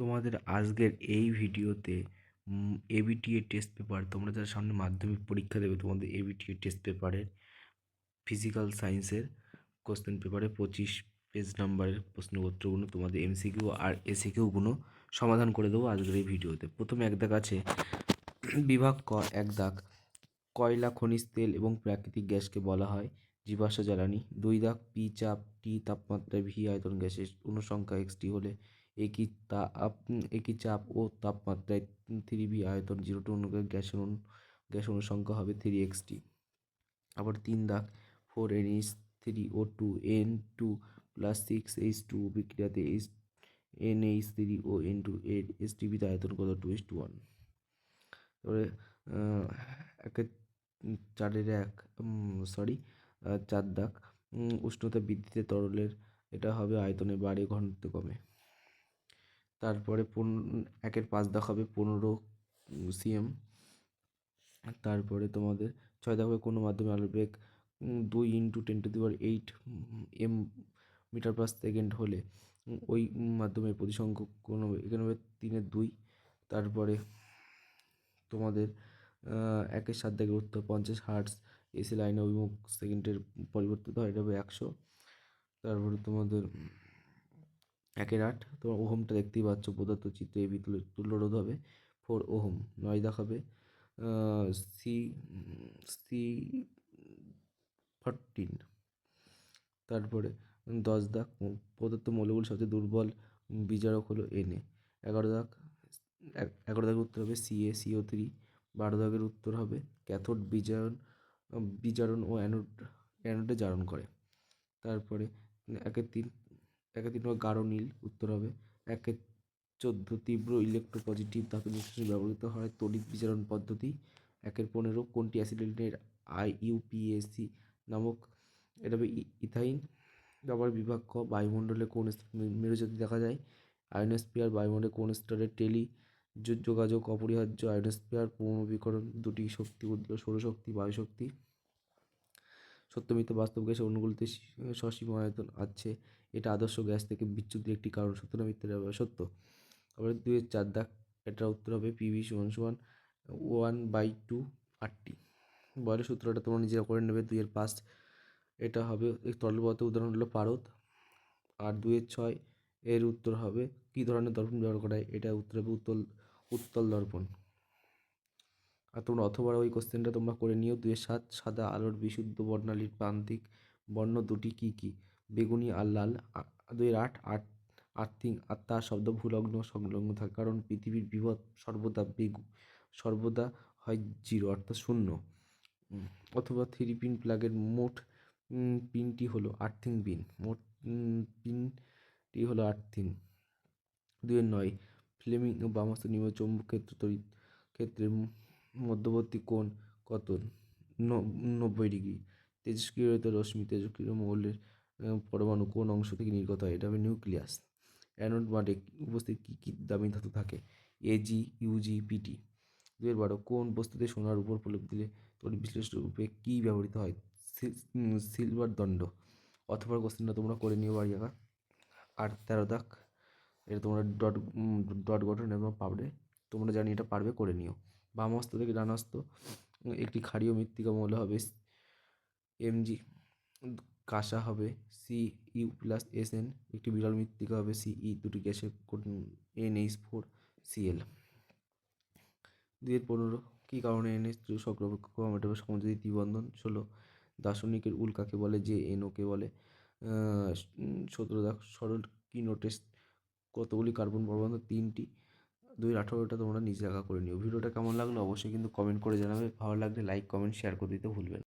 তোমাদের আজকের এই ভিডিওতে এবিটিএ টেস্ট পেপার, তোমরা যারা সামনে মাধ্যমিক পরীক্ষা দেবে তোমাদের এবিটিএ টেস্ট পেপারের ফিজিক্যাল সায়েন্সের কোশ্চেন পেপারে 25 পেজ নাম্বারের প্রশ্নপত্রগুলো তোমাদের এমসিকিউ আর এসিকিউগুলো সমাধান করে দেবো আজকের এই ভিডিওতে। প্রথমে এক দাগ আছে বিভাগ ক, এক দাগ কয়লা, খনিজ তেল এবং প্রাকৃতিক গ্যাসকে বলা হয় জীবাশ্ম জ্বালানি। দুই দাগ পি চাপ, টি তাপমাত্রায়, ভি আয়তন গ্যাসের অনুসংখ্যা এক্সটি হলে একই চাপ ও তাপমাত্রায় 3 ভি আয়তন 0 টু গ্যাস অনুসংখ্যা হবে 3 xt। আবার 3 দাগ 4 NH3O2 N2 + 6H2 বিক্রিয়াতে NH3O N2 এর STPতে আয়তন কত? 2:1। তারপরে একের 4 দাগ উষ্ণতা বৃদ্ধিতে তরলের এটা হবে আয়তনে বাড়ে, ঘনত্ব কমে। তারপরে 5 দাগ হবে 15 cm। তারপরে তোমাদের 6 দাগ হবে কোনো মাধ্যমে আলোর বেগ 2 × 10⁸ m/s হলে ওই মাধ্যমের প্রতিসংখ্যক কোণ হবে, এখানে হবে 3/2। তারপরে তোমাদের 7 দাগের উত্তর 50 হার্টজ এসি লাইনে অভিমুখ সেকেন্ডের পরিবর্তিত হয়, এটা হবে 100। তারপরে তোমাদের 8 তোমার ওহমটা দেখতেই পাচ্ছ, পদার্থ চিত্রে এবি তুল্যরোধ হবে 4 ওহম। 9 দাগ হবে C14। তারপরে 10 দাগ প্রদত্ত মৌলগুলির সবচেয়ে দুর্বল বিজারক হলো Na। 11দাগের উত্তর হবে CaCO3। 12দাগের উত্তর হবে ক্যাথোড বিজারণ ও অ্যানোডে জারণ করে। তারপরে 1-3 গাঢ় নীল উত্তর হবে। 1-14 তীব্র ইলেকট্রোপজিটিভ ধাতু নিষ্কাশনে ব্যবহৃত হয় তড়িৎ বিজারণ পদ্ধতি। 1-15 কোনটি অ্যাসিটিলিনের IUPAC নামক, এটা হবে ইথাইন। আবার বিভাগ ক বায়ুমণ্ডলে কোন মেরুজ্যোতি দেখা যায়? আয়নোস্ফিয়ার। বায়ুমণ্ডলে কোন স্তরে যোগাযোগ অপরিহার্য? আয়নোস্ফিয়ার। পুনর্নবীকরণ দুটি শক্তি সৌরশক্তি, বায়ুশক্তি। সত্য মিথ্যা বাস্তব গ্যাসের অণুগুলিতে সসীম আয়তন আছে, এটা আদর্শ গ্যাস থেকে বিচ্যুতির একটি কারণ। সত্য না মিথ্যা? সত্য। আবার 2-4 দাগ এটার উত্তর হবে PV = 1/2 RT। বয়লের সূত্রটা তোমরা নিজেরা করে নেবে। 2-5 এটা হবে তরল পদার্থের উদাহরণ হলো পারদ। আর 2-6 এর উত্তর হবে কী ধরনের দর্পণ ব্যবহার করা হয়? এটা উত্তর হবে উত্তল দর্পণ। আর তোমরা অথবা ওই কোশ্চেনটা তোমরা করে নিও। 2-7 সাদা আলোর বিশুদ্ধ বর্ণালীর প্রান্তিক বর্ণ দুটি কী কী? বেগুনি আর লাল। 2-8 আর্থিং আর তার শব্দ ভূলগ্ন সংলগ্ন থাকে, কারণ পৃথিবীর বিভব সর্বদা হয় 0 অর্থাৎ 0। অথবা 3-পিন প্লাগের মোট পিনটি হলো আর্থিং পিন। মোট পিনটি হলো আর্থিং। 2-9 ফ্লেমিং বামহস্ত নিম্ন চৌম্বক তড়িৎ ক্ষেত্রের মধ্যবর্তী কোণ কত? 90 ডিগ্রি। তেজস্ক্রিয়ত রশ্মি তেজস্ক্রিয় মৌলের পরমাণু কোন অংশ থেকে নির্গত হয়? এটা হবে নিউক্লিয়াস। অ্যানোড মাঠে উপস্থিত কী কী দামি ধাতু থাকে? Ag, Ug, Pt। 2-12 কোন বস্তুতে সোনার উপর প্রলেপ দিলে তড়িৎ বিশ্লেষণ রূপে কী ব্যবহৃত হয়? সিলভার দণ্ড। অথবা কোশ্চেনটা তোমরা করে নিও বাড়ি আঁকা। আর 13 দাগ এটা তোমরা ডট গঠন এবং পাবে, তোমরা জানি এটা পারবে, করে নিও। বাম হস্ত থেকে ডান হস্ত একটি ক্ষারীয় মৃত্তিকা মৌল হবে Mg, কাঁসা হবে Cu+Sn, একটি বিরল মৃত্তিকা হবে Ce, দুটি গ্যাসের NH4Cl। 2-15 কী কারণে NH3 সক্রিয় সমযোজী দ্বিবন্ধন? 16 দার্শনিকের উল কাকে বলে? যে NO-কে বলে। 17 দাগ সরল কিনোটেস্ট কতগুলি কার্বন পরমাণু? 3টি। 2-18টা তোমরা নিজে একা করে নিও। ভিডিওটা কেমন লাগলো অবশ্যই কিন্তু কমেন্ট করে জানাবে। ভালো লাগলে লাইক, কমেন্ট, শেয়ার করে দিতে ভুলবেন না।